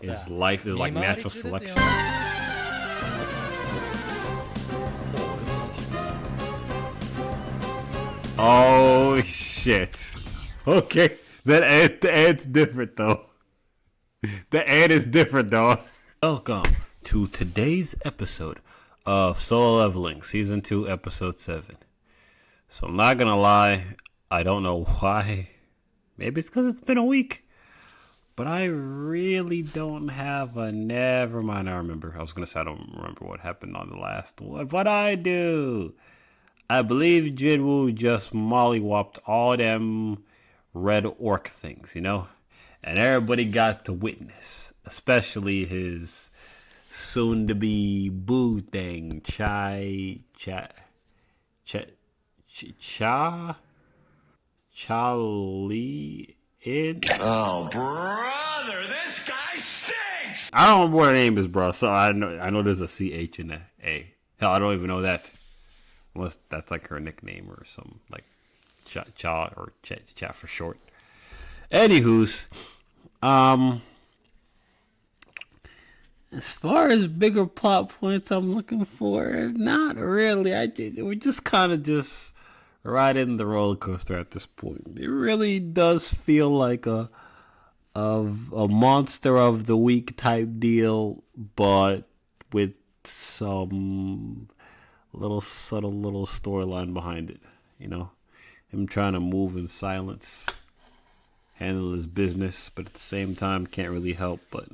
His life is like natural selection. Oh shit. Okay. The ad's different though. The ad is different though. Welcome to today's episode of Solo Leveling, Season 2, Episode 7. So I'm not gonna lie, I don't know why. Maybe it's because it's been a week. But I really don't have a... Never mind, I remember. I was gonna say I don't remember what happened on the last one. But I do. I believe Jinwoo just mollywopped all them red orc things, you know? And everybody got to witness. Especially his soon-to-be boo thing, Charlie in. Oh, brother, this guy stinks! I don't remember what her name is, bro. So I know there's a CH in the A. Hell, I don't even know that. Unless that's like her nickname or some like Cha or Cha for short. Anywho's, as far as bigger plot points I'm looking for, not really. We're just kind of just riding the roller coaster at this point. It really does feel like a monster of the week type deal, but with some subtle little storyline behind it. You know, him trying to move in silence, handle his business, but at the same time can't really help but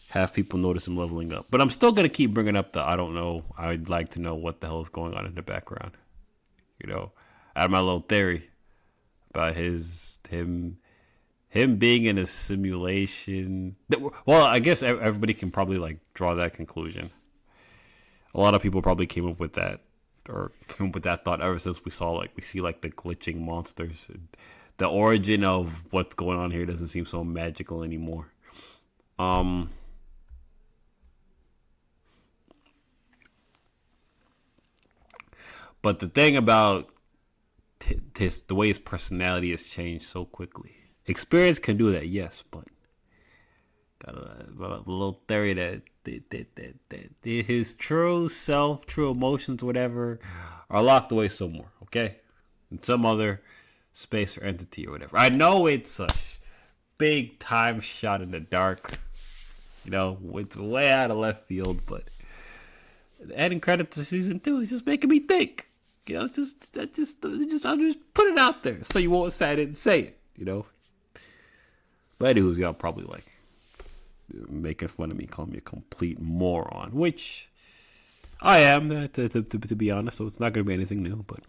have people notice him leveling up. But I'm still gonna keep bringing up the I don't know. I'd like to know what the hell is going on in the background. You know, I have my little theory about him being in a simulation. Well, I guess everybody can probably like draw that conclusion. A lot of people probably came up with that thought ever since we see the glitching monsters. The origin of what's going on here doesn't seem so magical anymore. But the thing about the way his personality has changed so quickly. Experience can do that, yes, but got a little theory that his true self, true emotions, whatever, are locked away somewhere, okay? In some other space or entity or whatever. I know it's a big time shot in the dark. You know, it's way out of left field, but adding credits to season 2 is just making me think. You know, I'll just put it out there so you won't say I didn't say it, you know. But anyways, y'all probably like making fun of me, calling me a complete moron, which I am, to be honest, so it's not going to be anything new, but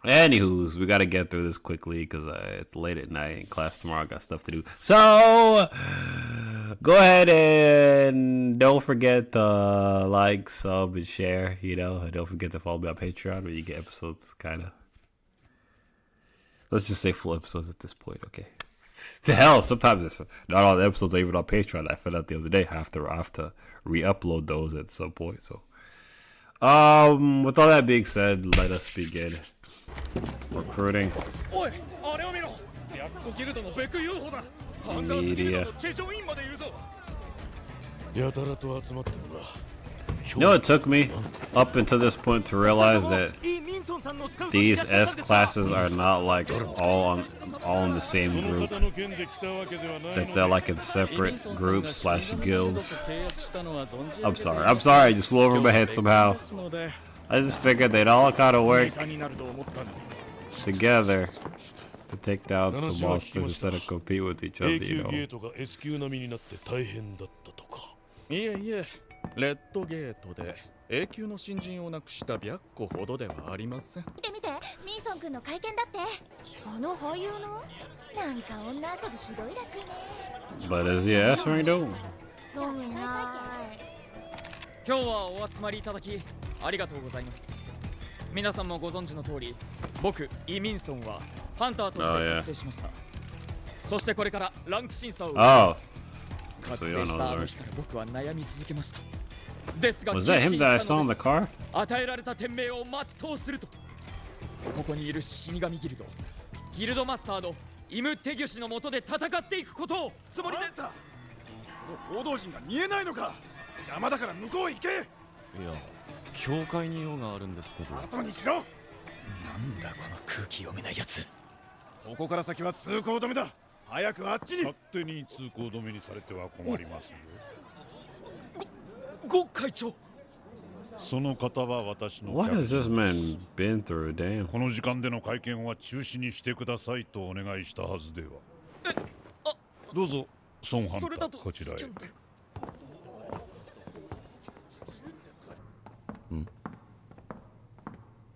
anywho's, we got to get through this quickly because it's late at night and class tomorrow, I got stuff to do. So, go ahead and don't forget to like, sub, and share, you know, and don't forget to follow me on Patreon where you get episodes, kind of, let's just say full episodes at this point, okay? The hell, sometimes it's not all the episodes are even on Patreon. I found out the other day I have to re-upload those at some point. So, with all that being said, let us begin recruiting media. You know, it took me up until this point to realize that these S classes are not like all in the same group. That they're like in separate groups / guilds. I'm sorry. I just flew over my head somehow. I just figured they'd all kind of work together to take down some monsters instead of compete with each other, you know. レッドゲートで永久の新人を亡くした白虎ほどではありません。見て見て、ミーソン君の会見だって。あの俳優のなんか女遊びひどいらしいね。But is he answering though? 興味ない。今日はお集まりいただきありがとうございます。皆さんもご存知の通り、僕イ・ミンソンはハンターとして覚醒しました。そしてこれからランク審査を受けます。覚醒したあの日から僕は悩み続けました。ですが、Was that him that I saw in the car? 与えられた天命を全うすると、ここにいる死神ギルドマスターのイム・テギュ氏の下で戦っていくことをつもりで。この報道陣が見えないのか。邪魔だから向こう行け。いや、教会に用があるんですけど。後にしろ。なんだこの空気読めないやつ。ここから先は通行止めだ。早くあっちに。勝手に通行止めにされては困りますよ。ご会長。その方は私の What has this man been through? Damn. この時間での会見は中止にしてくださいとお願いしたはずでは。どうぞソンハンターこちらへ。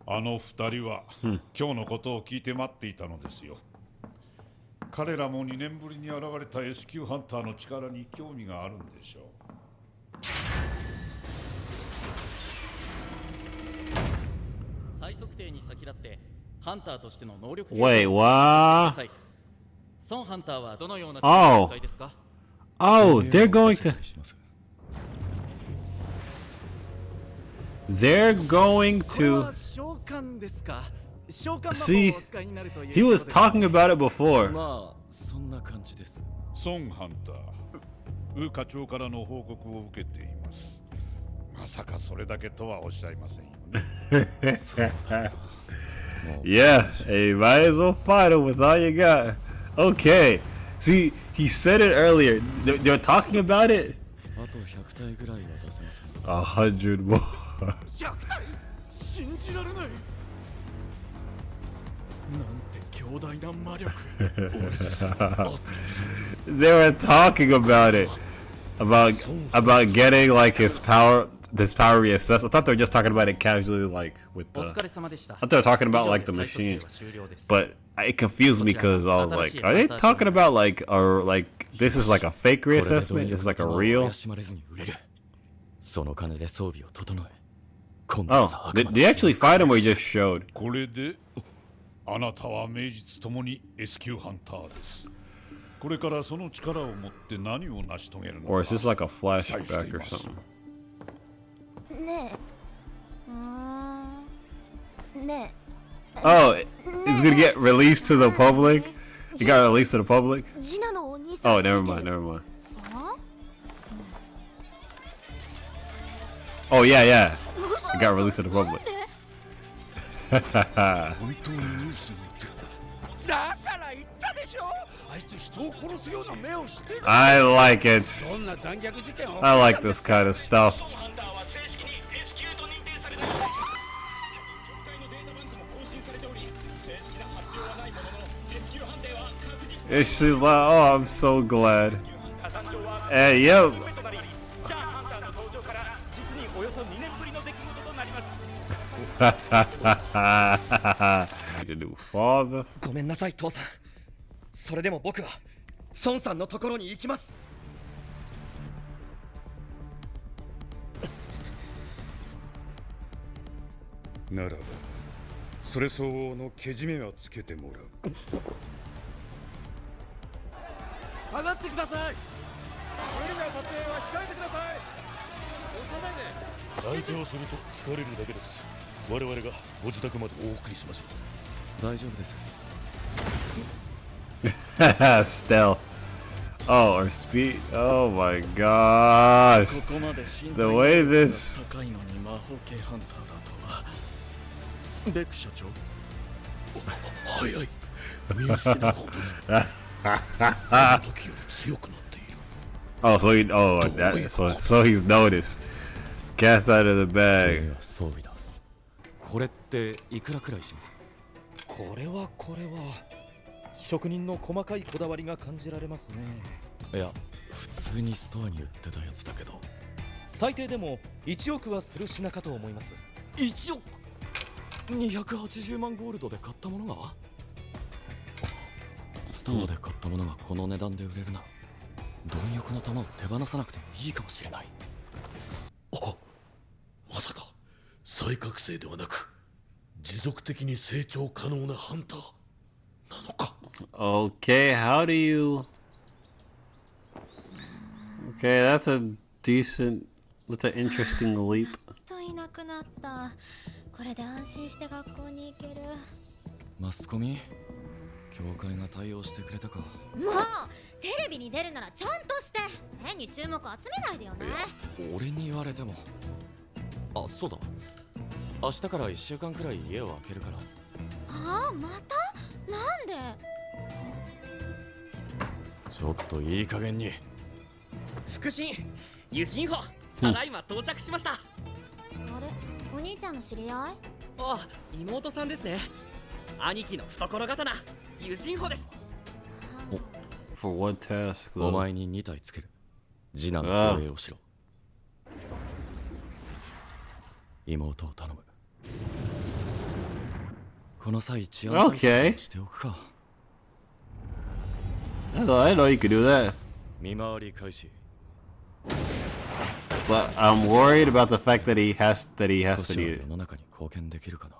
あの二人は今日のことを聞いて待っていたのですよ。彼らも2年ぶりに現れた S 級ハンターの力に興味があるんでしょう。再測定に先立ってハンターとしての能力 Wait, what? ソンハンターはどのような Oh. 使いですか？ Oh, they're going to. They're going to. 召喚ですか？召喚魔 See, 法をお使いになるという。 he was talking about it before. まあそんな感じです。ソンハンター、ウ課長からの報告を受けています。まさかそれだけとはおっしゃいませんよね。Yeah, hey, might as well fight him with all you got. Okay. See, he said it earlier. They're talking about it. あと100体ぐらいは出せます。 100 more. 100体。信じられない。なんて強大な魔力。They were talking about it. About getting like his power reassessed. I thought they were just talking about it casually, like with お the. 疲れ様でした。 I thought they were talking about like the machine, but it confused me because I was like, are they talking about like this is like a fake reassessment? It's like a real. その金で装備を整え。 Oh, they actually fight him or he just showed? これであなたは名実ともに S 級ハンターです。これからその力を持って何を成し遂げるのか。 Or is this like a flashback or something? ねえ。ねえ。 Oh, it's gonna get released to the public? It got released to the public? ジナのお兄さん。 Oh, never mind, never mind. Oh, yeah, yeah. It got released to the public. 本当にニュースに言ってる。だから言ったでしょ。あいつ人を殺すような目をしてる。 I like it. どんな残虐事件を。 I like this kind of stuff. And she's like, oh, I'm so glad. And yep. The new father. ごめんなさい父さん。それでも僕は孫さんのところに行きます。ならばそれ相応のけじめはつけてもらう。下がってください。無理な撮影は控えてください。相手をすると疲れるだけです。我々がご自宅までお送りしましょう。大丈夫です。 Stealth. Oh, or speed. Oh my gosh. The way this. 高いのに魔法系ハンターだとは。ベク社長。早い。見失うほどに。あの時より強くなっている。 Oh, so he's noticed. Cast out of the bag. 装備だ。これっていくらくらいします？これは職人の細かいこだわりが感じられますね。いや、普通にストアに売ってたやつだけど。最低でも1億はする品かと思います。1億280万ゴールドで買ったものが？ストアで買ったものがこの値段で売れるな。貪欲な玉を手放さなくてもいいかもしれない。あ、まさか再覚醒ではなく持続的に成長可能なハンターなのか。 Okay, how do you... Okay, that's an interesting leap. といなくなった。これで安心して学校に行ける。マスコミ？教会が対応してくれたか。もうテレビに出るならちゃんとして変に注目集めないでよね。俺に言われても。あ、そうだ、明日から1週間くらい家を空けるから。はあ、またなんで。ちょっといい加減に。腹心ユシンホ、ただいま到着しました。あれ、お兄ちゃんの知り合い？あ、妹さんですね。兄貴の懐刀ユシンホです。For what task? お前に2体つける。次男の護衛をしろ。妹を頼む。この際治安対策をしておくか。I know you could do that. 見回り開始。 But I'm worried about the fact that he has to do it. 世の中に貢献できるかな。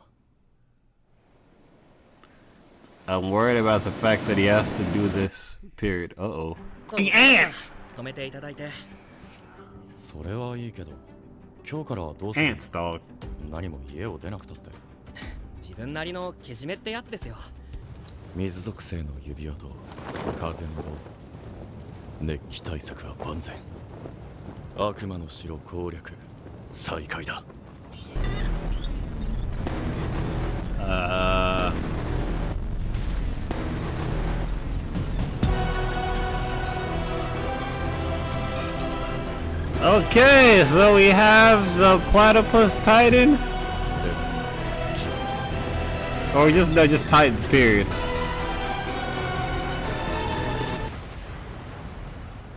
I'm worried about the fact that he has to do this. Period. Uh-oh. Fucking ants! 止めていただいて。それはいいけど、今日からはどうする？ Ants, dog. 何も家を出なくたって。自分なりのけじめってやつですよ。水属性の指輪と風のロー。熱気対策は万全。悪魔の城攻略再開だ。Okay, so we have the Platypus Titan? Or just Titans, period.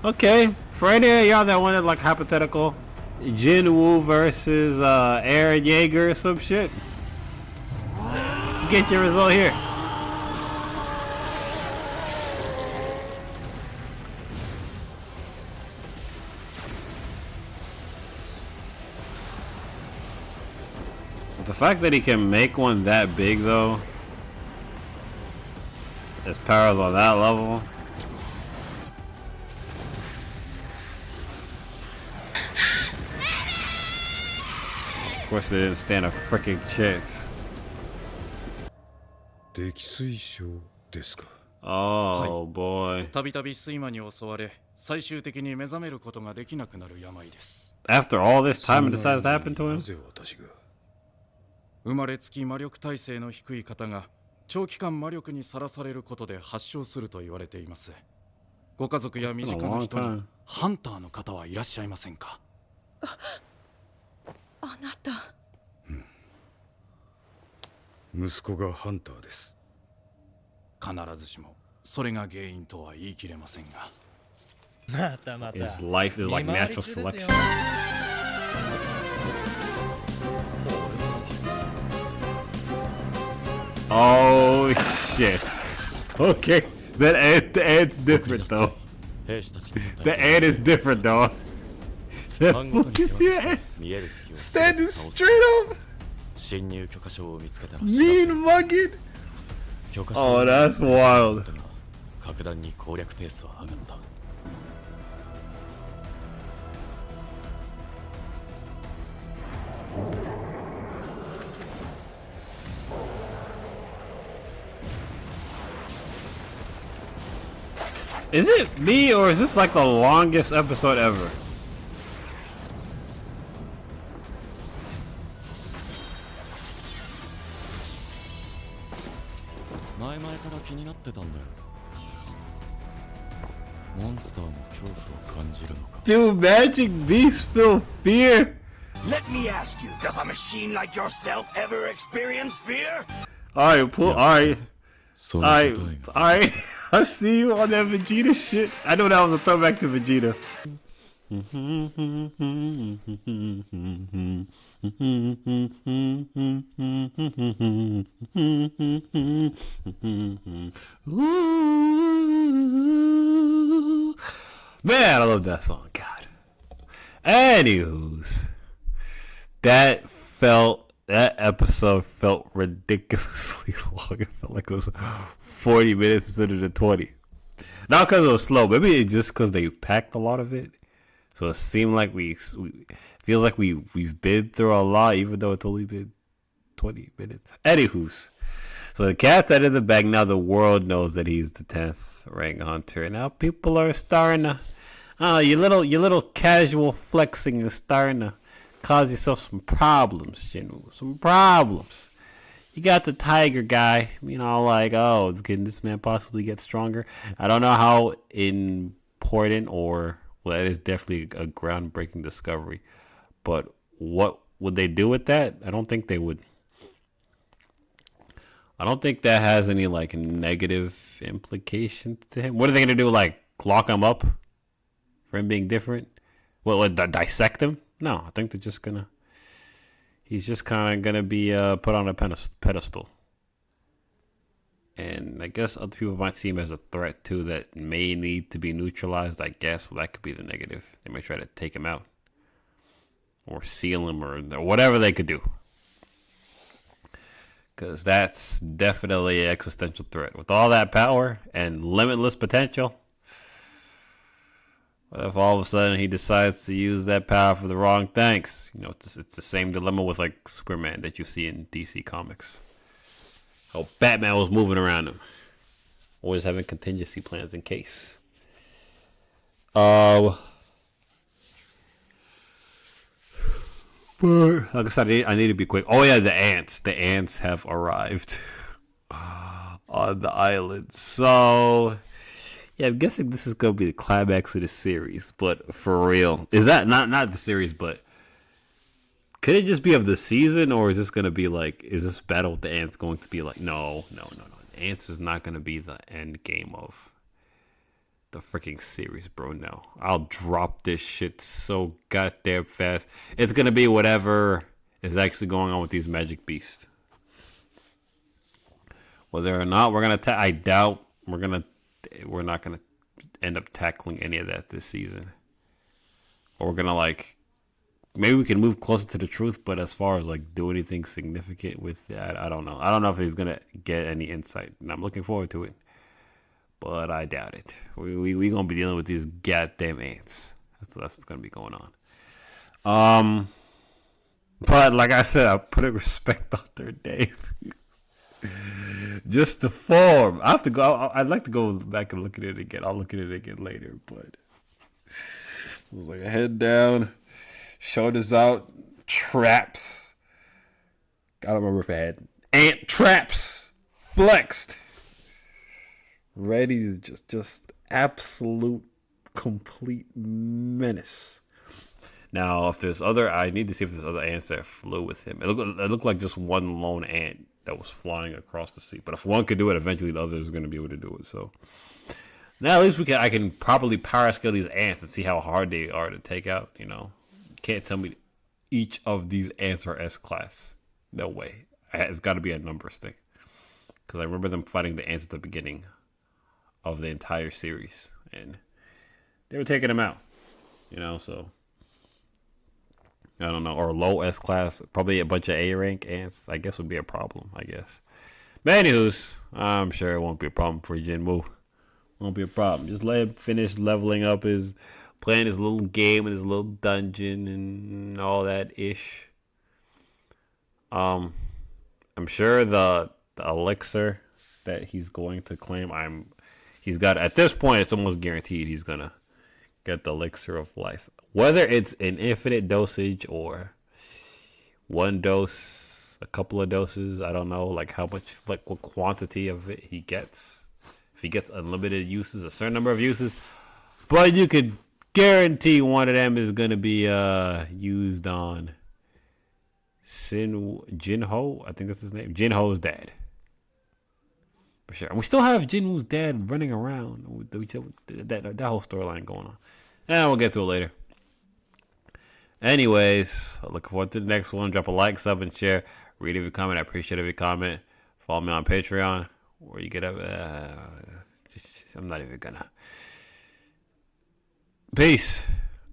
Okay, for any of y'all that wanted like hypothetical, Jinwoo versus Eren Yeager or some shit, get your result here. The fact that he can make one that big though, his powers on that level. Of course they didn't stand a freaking chance. 溺水症ですか。 Oh boy. たびたび睡魔に襲われ、最終的に目覚めることができなくなる病です。 After all this time it decides to happen to him? なぜ私が。生まれつき魔力耐性の低い方が長期間魔力にさらされることで発症すると言われています。ご家族や身近な人にハンターの方はいらっしゃいませんか？あなた、息子がハンターです。必ずしもそれが原因とは言い切れませんが。またまた。 His life is like natural selection. Oh shit. Okay. The ant's different though. The ant is different though. You see that? Standing straight up. 侵入許可証を見つけたら Mean mugging. Oh, that's wild. 格段に攻略ペースは上がった。 Is it me or is this like the longest episode ever? Do magic beasts feel fear? Let me ask you, does a machine like yourself ever experience fear? Alright, alright. Alright. I see you on that Vegeta shit. I know that was a throwback to Vegeta. Ooh. Man, I love that song. God. Anywho's, that episode felt ridiculously long. It felt like it was 40 minutes instead of the 20. Not because it was slow, maybe it's just because they packed a lot of it. So it seemed like we feels like we've been through a lot, even though it's only been 20 minutes. Anywho's, So the cat's out of the bag. Now the world knows that he's the 10th rank hunter. Now people are starting to, your little casual flexing is starting to cause yourself some problems, Jinwoo. Some problems. You got the tiger guy, like, oh, can this man possibly get stronger? I don't know how important well, that is definitely a groundbreaking discovery. But what would they do with that? I don't think they would. I don't think that has any, like, negative implications to him. What are they going to do, like, lock him up for him being different? Well, dissect him? No, I think they're just going to... He's just kind of going to be put on a pedestal. And I guess other people might see him as a threat, too, that may need to be neutralized, I guess. So that could be the negative. They might try to take him out. Or seal him, or whatever they could do. Because that's definitely an existential threat. With all that power and limitless potential, what if all of a sudden he decides to use that power for the wrong things? It's the same dilemma with, like, Superman that you see in DC Comics. How Batman was moving around him. Always having contingency plans in case. But like I said, I need to be quick. Oh yeah, the ants. The ants have arrived on the island. So yeah, I'm guessing this is gonna be the climax of the series. But for real, is that not the series? But could it just be of the season, or is this gonna be like? Is this battle with the ants going to be like? No. The ants is not gonna be the end game of the freaking series, bro. No, I'll drop this shit so goddamn fast. It's gonna be whatever is actually going on with these magic beasts. Whether or not we're gonna, I doubt we're not gonna end up tackling any of that this season. Or we're gonna, like, maybe we can move closer to the truth, but as far as, like, do anything significant with that, I don't know. I don't know if he's gonna get any insight, and I'm looking forward to it. But I doubt it. We gonna be dealing with these goddamn ants. That's what's gonna be going on. But like I said, I put a respect on their name. Just the form. I have to go. I'd like to go back and look at it again. I'll look at it again later. But it was like a head down, shoulders out, traps. I don't remember if I had ant traps flexed. Ready is just absolute complete menace. Now, if there's I need to see if there's other ants that flew with him. It looked like just one lone ant that was flying across the sea. But if one could do it, eventually the other is going to be able to do it. So now at least I can properly power scale these ants and see how hard they are to take out. You can't tell me each of these ants are S class. No way. It's got to be a numbers thing. Because I remember them fighting the ants at the beginning of the entire series, and they were taking them out, so I don't know, or low S class, probably a bunch of A rank ants, I guess would be a problem, I guess. But anywho's, I'm sure it won't be a problem for Jinwoo. Won't be a problem. Just let him finish leveling up playing his little game in his little dungeon and all that ish. I'm sure the elixir that he's going to claim, he's got, at this point, it's almost guaranteed he's going to get the elixir of life. Whether it's an infinite dosage or one dose, a couple of doses, I don't know, like how much, like what quantity of it he gets. If he gets unlimited uses, a certain number of uses. But you could guarantee one of them is going to be used on Jinho, I think that's his name. Jinho's dad. For sure. And we still have Jinwoo's dad running around with that whole storyline going on. And we'll get to it later. Anyways, I look forward to the next one. Drop a like, sub, and share. Read every comment. I appreciate every comment. Follow me on Patreon, where you get up. I'm not even gonna. Peace.